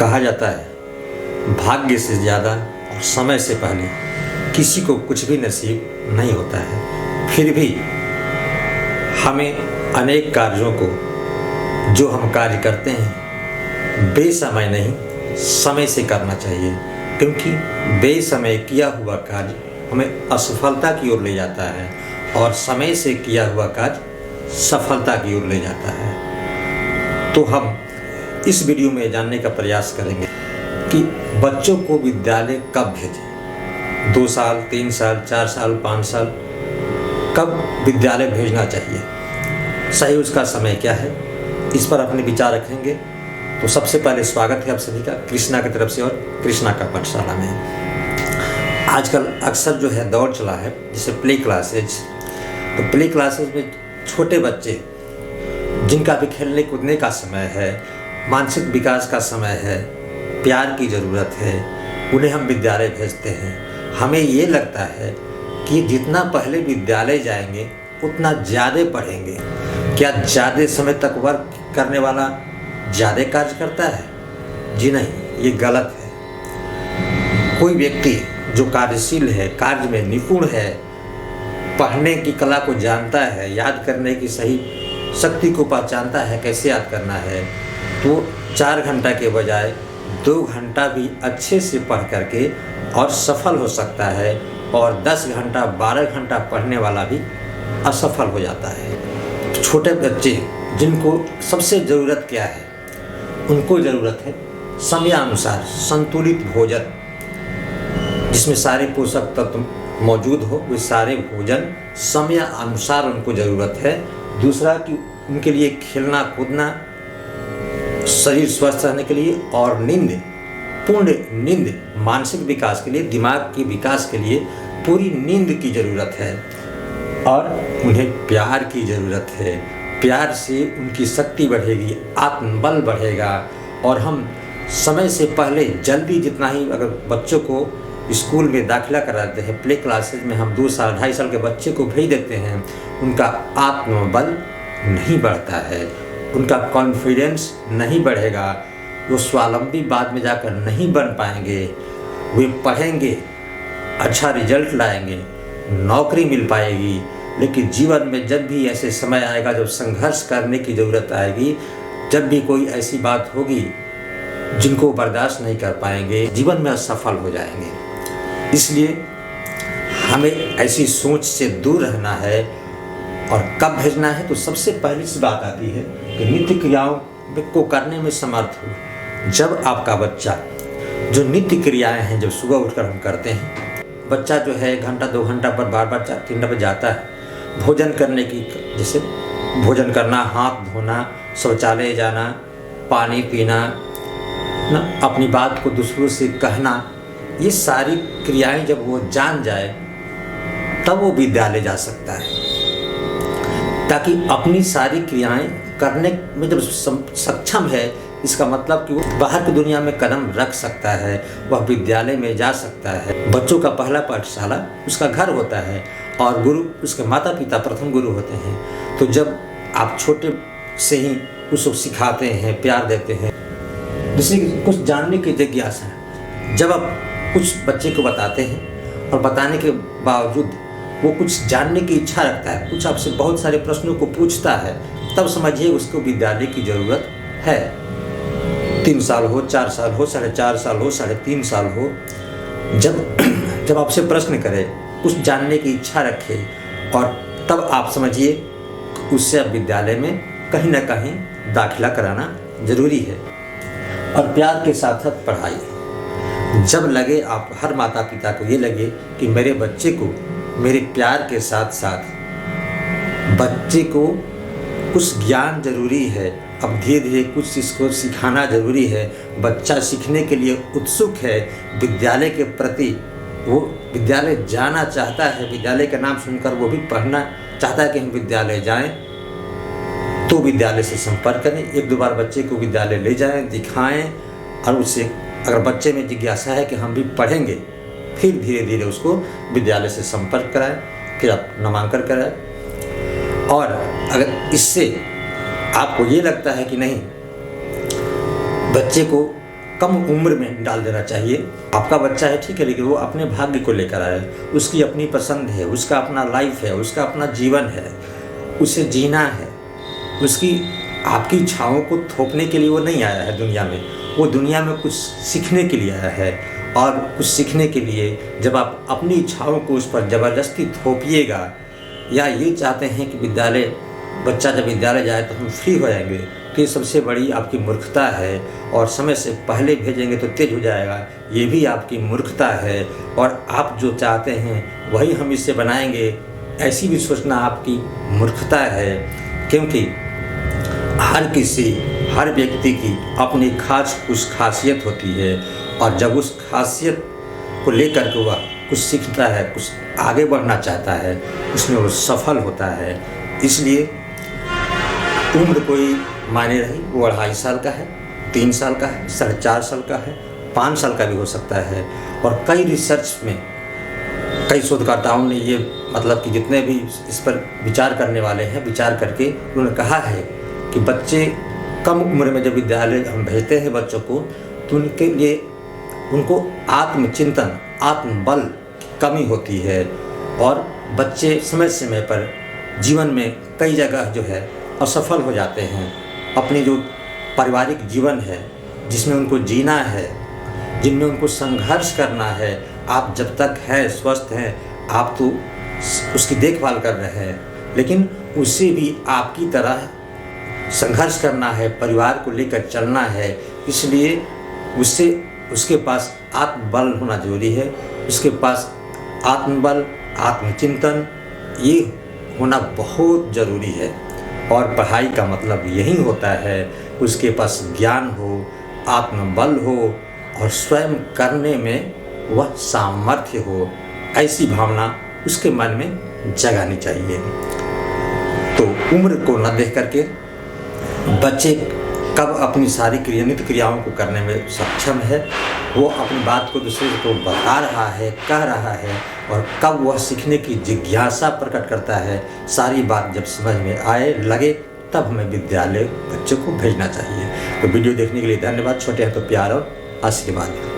कहा जाता है भाग्य से ज़्यादा और समय से पहले किसी को कुछ भी नसीब नहीं होता है। फिर भी हमें अनेक कार्यों को जो हम कार्य करते हैं बेसमय नहीं समय से करना चाहिए, क्योंकि बेसमय किया हुआ कार्य हमें असफलता की ओर ले जाता है और समय से किया हुआ कार्य सफलता की ओर ले जाता है। तो हम इस वीडियो में जानने का प्रयास करेंगे कि बच्चों को विद्यालय कब भेजें। 2 साल, 3 साल, 4 साल, 5 साल, कब विद्यालय भेजना चाहिए, सही उसका समय क्या है, इस पर अपने विचार रखेंगे। तो सबसे पहले स्वागत है आप सभी का कृष्णा की तरफ से और कृष्णा का पाठशाला में। आजकल अक्सर जो है दौर चला है जैसे प्ले क्लासेज, तो प्ले क्लासेज में छोटे बच्चे जिनका भी खेलने कूदने का समय है, मानसिक विकास का समय है, प्यार की ज़रूरत है, उन्हें हम विद्यालय भेजते हैं। हमें ये लगता है कि जितना पहले विद्यालय जाएंगे उतना ज़्यादा पढ़ेंगे। क्या ज़्यादा समय तक वर्क करने वाला ज़्यादा कार्य करता है? जी नहीं, ये गलत है। कोई व्यक्ति जो कार्यशील है, कार्य में निपुण है, पढ़ने की कला को जानता है, याद करने की सही शक्ति को पहचानता है, कैसे याद करना है, तो 4 घंटा के बजाय 2 घंटा भी अच्छे से पढ़ करके और सफल हो सकता है, और 10 घंटा 12 घंटा पढ़ने वाला भी असफल हो जाता है। छोटे बच्चे जिनको सबसे ज़रूरत क्या है, उनको ज़रूरत है समयानुसार संतुलित भोजन, जिसमें सारे पोषक तत्व मौजूद हो। वे सारे भोजन समय अनुसार उनको ज़रूरत है। दूसरा कि उनके लिए खेलना कूदना, शरीर स्वस्थ रहने के लिए, और नींद, पूर्ण नींद, मानसिक विकास के लिए, दिमाग के विकास के लिए पूरी नींद की ज़रूरत है। और उन्हें प्यार की ज़रूरत है। प्यार से उनकी शक्ति बढ़ेगी, आत्मबल बढ़ेगा। और हम समय से पहले जल्दी जितना ही अगर बच्चों को स्कूल में दाखिला कराते हैं, प्ले क्लासेज में हम 2 साल 2.5 साल के बच्चे को भेज देते हैं, उनका आत्मबल नहीं बढ़ता है, उनका कॉन्फिडेंस नहीं बढ़ेगा, वो स्वावलंबी बाद में जाकर नहीं बन पाएंगे। वे पढ़ेंगे, अच्छा रिजल्ट लाएंगे, नौकरी मिल पाएगी, लेकिन जीवन में जब भी ऐसे समय आएगा जब संघर्ष करने की ज़रूरत आएगी, जब भी कोई ऐसी बात होगी जिनको बर्दाश्त नहीं कर पाएंगे, जीवन में असफल हो जाएंगे। इसलिए हमें ऐसी सोच से दूर रहना है। और कब भेजना है, तो सबसे पहली सी बात आती है कि नित्य क्रियाओं को करने में समर्थ हो। जब आपका बच्चा जो नित्य क्रियाएं हैं, जब सुबह उठकर हम करते हैं, बच्चा जो है 1 घंटा 2 घंटा पर बार 3 घंटा पर जाता है, भोजन करने की, जैसे भोजन करना, हाथ धोना, शौचालय जाना, पानी पीना, ना अपनी बात को दूसरों से कहना, ये सारी क्रियाएं जब वो जान जाए तब वो विद्यालय जा सकता है। ताकि अपनी सारी क्रियाएं करने में जब सक्षम है, इसका मतलब कि वो बाहर की दुनिया में कदम रख सकता है, वह विद्यालय में जा सकता है। बच्चों का पहला पाठशाला उसका घर होता है और गुरु उसके माता पिता प्रथम गुरु होते हैं। तो जब आप छोटे से ही उसको सिखाते हैं, प्यार देते हैं, जैसे कुछ जानने की जिज्ञासा है, जब आप कुछ बच्चे को बताते हैं और बताने के बावजूद वो कुछ जानने की इच्छा रखता है, कुछ आपसे बहुत सारे प्रश्नों को पूछता है, तब समझिए उसको विद्यालय की ज़रूरत है। 3 साल हो, 4 साल हो, 4.5 साल हो, 3.5 साल हो, जब आपसे प्रश्न करे, कुछ जानने की इच्छा रखे, और तब आप समझिए उससे अब विद्यालय में कहीं ना कहीं दाखिला कराना ज़रूरी है। और प्यार के साथ साथ पढ़ाई। जब लगे, आप हर माता पिता को ये लगे कि मेरे बच्चे को मेरे प्यार के साथ साथ बच्चे को कुछ ज्ञान ज़रूरी है, अब धीरे धीरे कुछ इसको सिखाना ज़रूरी है, बच्चा सीखने के लिए उत्सुक है, विद्यालय के प्रति वो विद्यालय जाना चाहता है, विद्यालय का नाम सुनकर वो भी पढ़ना चाहता है कि हम विद्यालय जाएं, तो विद्यालय से संपर्क करें। 1-2 बार बच्चे को विद्यालय ले जाएं, दिखाएं, और उससे अगर बच्चे में जिज्ञासा है कि हम भी पढ़ेंगे, फिर धीरे धीरे उसको विद्यालय से संपर्क कराएं, फिर आप नामांकन कराएं। और अगर इससे आपको ये लगता है कि नहीं, बच्चे को कम उम्र में डाल देना चाहिए। आपका बच्चा है ठीक है, लेकिन वो अपने भाग्य को लेकर आए, उसकी अपनी पसंद है, उसका अपना लाइफ है, उसका अपना जीवन है, उसे जीना है। उसकी आपकी इच्छाओं को थोपने के लिए वो नहीं आया है दुनिया में, वो दुनिया में कुछ सीखने के लिए आया है। और कुछ सीखने के लिए जब आप अपनी इच्छाओं को उस पर ज़बरदस्ती थोपिएगा, या ये चाहते हैं कि बच्चा जब विद्यालय जाए तो हम फ्री हो जाएंगे, तो ये सबसे बड़ी आपकी मूर्खता है। और समय से पहले भेजेंगे तो तेज हो जाएगा, ये भी आपकी मूर्खता है। और आप जो चाहते हैं वही हम इससे बनाएंगे, ऐसी भी सोचना आपकी मूर्खता है। क्योंकि हर व्यक्ति की अपनी कुछ खासियत होती है, और जब उस खासियत को लेकर के वह कुछ सीखता है, कुछ आगे बढ़ना चाहता है, उसमें वो सफल होता है। इसलिए उम्र कोई मायने नहीं, वो 2.5 साल का है, 3 साल का है, 4.5 साल का है, 5 साल का भी हो सकता है। और कई रिसर्च में कई शोधकर्ताओं ने ये मतलब कि जितने भी इस पर विचार करने वाले हैं, विचार करके उन्होंने कहा है कि बच्चे कम उम्र में जब विद्यालय हम भेजते हैं बच्चों को, तो उनके लिए उनको आत्मचिंतन, आत्मबल की कमी होती है। और बच्चे समय समय पर जीवन में कई जगह जो है असफल हो जाते हैं। अपनी जो पारिवारिक जीवन है जिसमें उनको जीना है, जिनमें उनको संघर्ष करना है, आप जब तक हैं स्वस्थ हैं आप तो उसकी देखभाल कर रहे हैं, लेकिन उससे भी आपकी तरह संघर्ष करना है, परिवार को लेकर चलना है। इसलिए उसके पास आत्मबल होना जरूरी है, उसके पास आत्मबल, आत्मचिंतन ये होना बहुत ज़रूरी है। और पढ़ाई का मतलब यही होता है उसके पास ज्ञान हो, आत्मबल हो और स्वयं करने में वह सामर्थ्य हो, ऐसी भावना उसके मन में जगानी चाहिए। तो उम्र को न देख करके बच्चे कब अपनी सारी नित्य क्रियाओं को करने में सक्षम है, वो अपनी बात को दूसरे को बता रहा है, कह रहा है, और कब वह सीखने की जिज्ञासा प्रकट करता है, सारी बात जब समझ में आए लगे तब हमें विद्यालय बच्चों को भेजना चाहिए। तो वीडियो देखने के लिए धन्यवाद। छोटे हैं तो प्यार और आशीर्वाद।